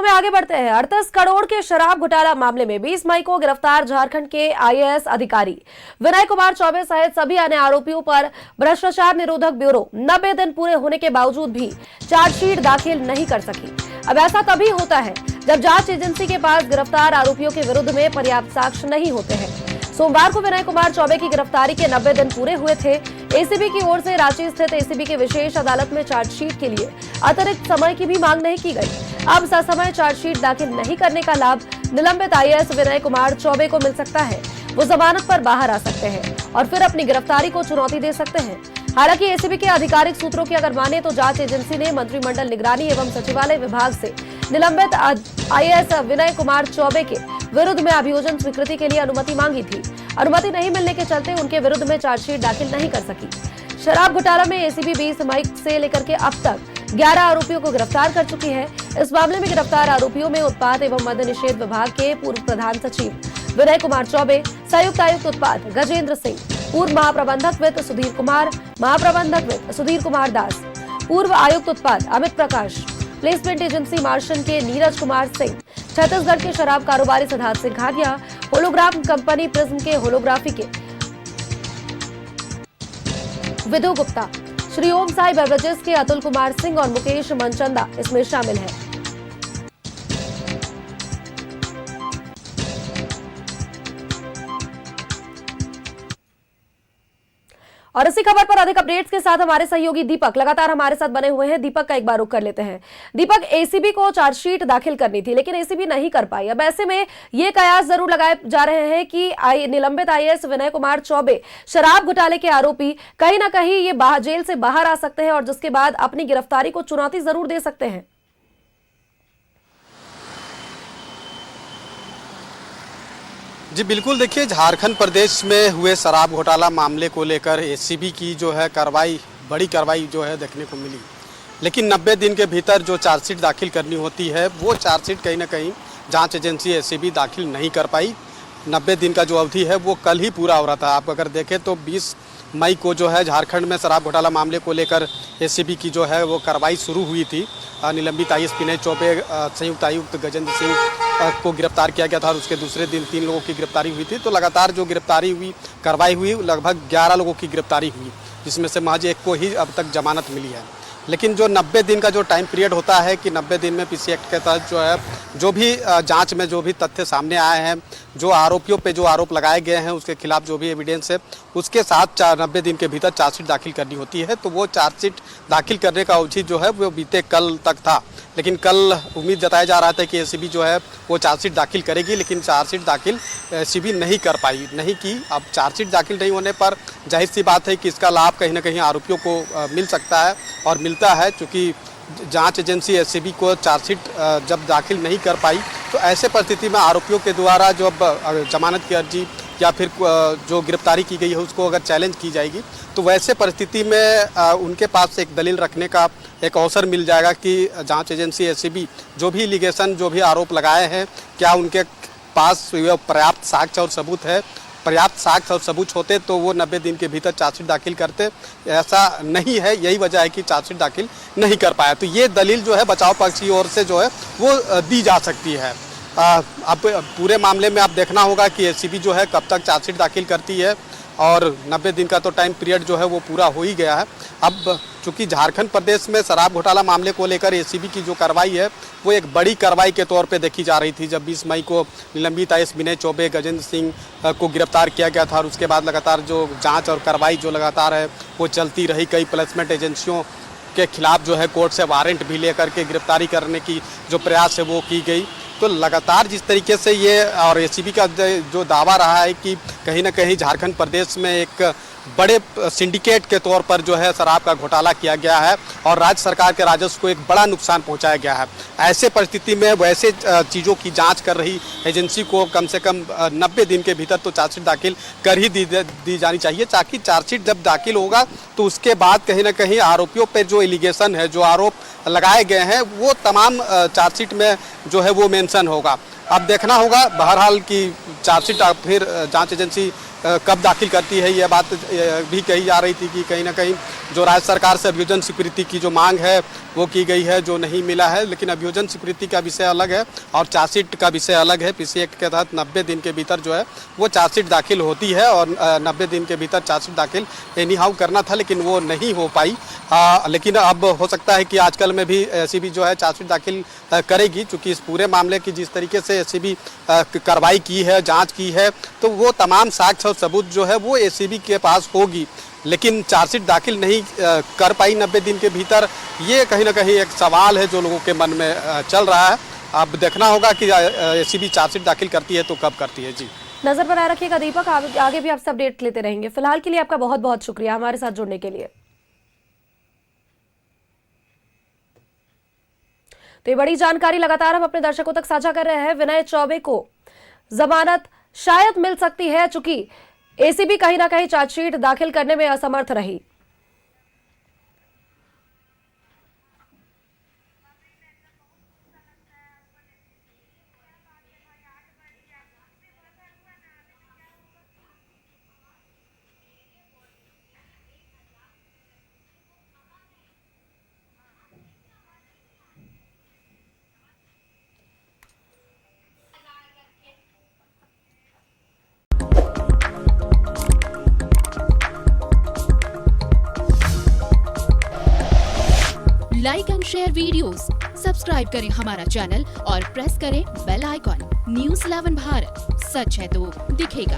में आगे बढ़ते हैं। 38 करोड़ के शराब घोटाला मामले में 20 मई को गिरफ्तार झारखंड के आईएएस अधिकारी विनय कुमार चौबे सहित सभी अन्य आरोपियों पर भ्रष्टाचार निरोधक ब्यूरो 90 दिन पूरे होने के बावजूद भी चार्जशीट दाखिल नहीं कर सकी। अब ऐसा तभी होता है जब जांच एजेंसी के पास गिरफ्तार आरोपियों के विरुद्ध में पर्याप्त साक्ष्य नहीं होते हैं। सोमवार को विनय कुमार चौबे की गिरफ्तारी के 90 दिन पूरे हुए थे। एसीबी की ओर से रांची स्थित एसीबी की विशेष अदालत में चार्जशीट के लिए अतिरिक्त समय की भी मांग नहीं की गई। अब ससमय चार्जशीट दाखिल नहीं करने का लाभ निलंबित आईएएस विनय कुमार चौबे को मिल सकता है। वो जमानत पर बाहर आ सकते हैं और फिर अपनी गिरफ्तारी को चुनौती दे सकते हैं। हालांकि एसीबी के आधिकारिक सूत्रों की अगर माने तो जांच एजेंसी ने मंत्रिमंडल निगरानी एवं सचिवालय विभाग से निलंबित आईएएस विनय कुमार चौबे के विरुद्ध में अभियोजन स्वीकृति के लिए अनुमति मांगी थी। अनुमति नहीं मिलने के चलते उनके विरुद्ध में चार्जशीट दाखिल नहीं कर सकी। शराब घोटाला में एसीबी 20 मई से लेकर के अब तक 11 आरोपियों को गिरफ्तार कर चुकी है। इस मामले में गिरफ्तार आरोपियों में उत्पाद एवं मद्य निषेध विभाग के पूर्व प्रधान सचिव विनय कुमार चौबे, संयुक्त आयुक्त उत्पाद गजेंद्र सिंह, पूर्व महाप्रबंधक वित्त सुधीर कुमार, महाप्रबंधक वित्त सुधीर कुमार दास, पूर्व आयुक्त उत्पाद अमित प्रकाश, प्लेसमेंट एजेंसी मार्शन के नीरज कुमार सिंह, छत्तीसगढ़ के शराब कारोबारी Siddharth Singh Ghatia, holograph company Prism के होलोग्राफी के विधु गुप्ता, श्री ओम साई बेवरेजेस के अतुल कुमार सिंह और मुकेश मनचंदा इसमें शामिल है। और इसी खबर पर अधिक अपडेट्स के साथ हमारे सहयोगी दीपक लगातार हमारे साथ बने हुए हैं। दीपक का एक बार रुख कर लेते हैं। दीपक, एसीबी को चार्जशीट दाखिल करनी थी लेकिन एसीबी नहीं कर पाई। अब ऐसे में ये कयास जरूर लगाए जा रहे हैं कि निलंबित आईएएस विनय कुमार चौबे शराब घोटाले के आरोपी कहीं ना कहीं ये जेल से बाहर आ सकते हैं और जिसके बाद अपनी गिरफ्तारी को चुनौती जरूर दे सकते हैं। जी बिल्कुल, देखिए झारखंड प्रदेश में हुए शराब घोटाला मामले को लेकर एसीबी की जो है कार्रवाई, बड़ी कार्रवाई जो है देखने को मिली। लेकिन 90 दिन के भीतर जो चार्जशीट दाखिल करनी होती है वो चार्जशीट कहीं ना कहीं जांच एजेंसी एसीबी दाखिल नहीं कर पाई। 90 दिन का जो अवधि है वो कल ही पूरा हो रहा था। आप अगर देखें तो 20 मई को जो है झारखंड में शराब घोटाला मामले को लेकर एसीबी की जो है वो कार्रवाई शुरू हुई थी। निलंबित आईएएस विनय चौबे, संयुक्त आयुक्त गजेंद्र सिंह को गिरफ्तार किया गया था और उसके दूसरे दिन 3 लोगों की गिरफ्तारी हुई थी। तो लगातार जो गिरफ्तारी हुई, कार्रवाई हुई, लगभग 11 लोगों की गिरफ्तारी हुई, जिसमें से महज एक को ही अब तक जमानत मिली है। लेकिन जो 90 दिन का जो टाइम पीरियड होता है कि 90 दिन में पीसी एक्ट के तहत जो है जो भी जांच में जो भी तथ्य सामने आए हैं, जो आरोपियों पे जो आरोप लगाए गए हैं उसके खिलाफ जो भी एविडेंस है उसके साथ 90 दिन के भीतर चार्जशीट दाखिल करनी होती है। तो वो चार्जशीट दाखिल करने का अवधि जो है वो बीते कल तक था। लेकिन कल उम्मीद जताया जा रहा था कि एसीबी जो है वो चार्जशीट दाखिल करेगी, लेकिन चार्जशीट दाखिल एसीबी नहीं कर पाई, नहीं की। अब चार्जशीट दाखिल नहीं होने पर जाहिर सी बात है कि इसका लाभ कहीं ना कहीं आरोपियों को मिल सकता है और मिलता है, क्योंकि जांच एजेंसी एसीबी को चार्जशीट जब दाखिल नहीं कर पाई तो ऐसे परिस्थिति में आरोपियों के द्वारा जो जमानत की अर्जी या फिर जो गिरफ्तारी की गई है उसको अगर चैलेंज की जाएगी तो वैसे परिस्थिति में उनके पास एक दलील रखने का एक अवसर मिल जाएगा कि जांच एजेंसी एसीबी जो भी एलिगेशन, जो भी आरोप लगाए हैं, क्या उनके पास पर्याप्त साक्ष्य और सबूत है। पर्याप्त साक्ष्य और सबूत होते तो वो 90 दिन के भीतर चार्जशीट दाखिल करते। ऐसा नहीं है, यही वजह है कि चार्जशीट दाखिल नहीं कर पाया। तो ये दलील जो है बचाव पक्ष की ओर से जो है वो दी जा सकती है। अब पूरे मामले में आप देखना होगा कि एसीबी जो है कब तक चार्जशीट दाखिल करती है और 90 दिन का तो टाइम पीरियड जो है वो पूरा हो ही गया है। अब चूँकि झारखंड प्रदेश में शराब घोटाला मामले को लेकर एसीबी की जो कार्रवाई है वो एक बड़ी कार्रवाई के तौर पे देखी जा रही थी। जब 20 मई को निलंबित आईएएस विनय चौबे, गजेंद्र सिंह को गिरफ्तार किया गया था और उसके बाद लगातार जो जांच और कार्रवाई जो लगातार है वो चलती रही। कई प्लेसमेंट एजेंसियों के खिलाफ जो है कोर्ट से वारंट भी लेकर के गिरफ्तारी करने की जो प्रयास है वो की गई। तो लगातार जिस तरीके से ये और एसीबी का जो दावा रहा है कि कहीं ना कहीं झारखंड प्रदेश में एक बड़े सिंडिकेट के तौर पर जो है शराब का घोटाला किया गया है और राज्य सरकार के राजस्व को एक बड़ा नुकसान पहुंचाया गया है। ऐसे परिस्थिति में वैसे चीज़ों की जांच कर रही एजेंसी को कम से कम 90 दिन के भीतर तो चार्जशीट दाखिल कर ही दी जानी चाहिए, ताकि चार्जशीट जब दाखिल होगा तो उसके बाद कहीं ना कहीं आरोपियों पर जो एलिगेशन है, जो आरोप लगाए गए हैं वो तमाम चार्जशीट में जो है वो मेंशन होगा। अब देखना होगा बहरहाल कि चार्जशीट फिर जांच एजेंसी कब दाखिल करती है। यह बात भी कही जा रही थी कि कहीं ना कहीं जो राज्य सरकार से अभियोजन स्वीकृति की जो मांग है वो की गई है, जो नहीं मिला है। लेकिन अभियोजन स्वीकृति का विषय अलग है और चार्जशीट का विषय अलग है। पीसी एक्ट के तहत 90 दिन के भीतर जो है वो चार्जशीट दाखिल होती है और 90 दिन के भीतर चार्जशीट दाखिल एनी हाउ करना था, लेकिन वो नहीं हो पाई। लेकिन अब हो सकता है कि आजकल में भी एसीबी जो है चार्जशीट दाखिल करेगी, चूँकि इस पूरे मामले की जिस तरीके से एसीबी कार्रवाई की है, जाँच की है, तो वो तमाम साक्ष्य और सबूत जो है वो एसीबी के पास होगी। लेकिन चार्जशीट दाखिल नहीं कर पाई 90 दिन के भीतर, ये कहीं ना कहीं एक सवाल है जो लोगों के मन में चल रहा है। अब देखना होगा कि एसीबी चार्जशीट दाखिल करती है तो कब करती है। जी, नजर बनाए रखिएगा दीपक, आगे भी आपसे अपडेट लेते रहेंगे। फिलहाल के लिए आपका बहुत बहुत शुक्रिया हमारे साथ जुड़ने के लिए। तो ये बड़ी जानकारी लगातार हम अपने दर्शकों तक साझा कर रहे हैं। विनय चौबे को जमानत शायद मिल सकती है, चूंकि एसीबी कहीं ना कहीं चार्जशीट दाखिल करने में असमर्थ रही। Like and share videos, subscribe करें हमारा चैनल और प्रेस करें बेल आइकॉन। न्यूज़ 11 भारत, सच है तो दिखेगा।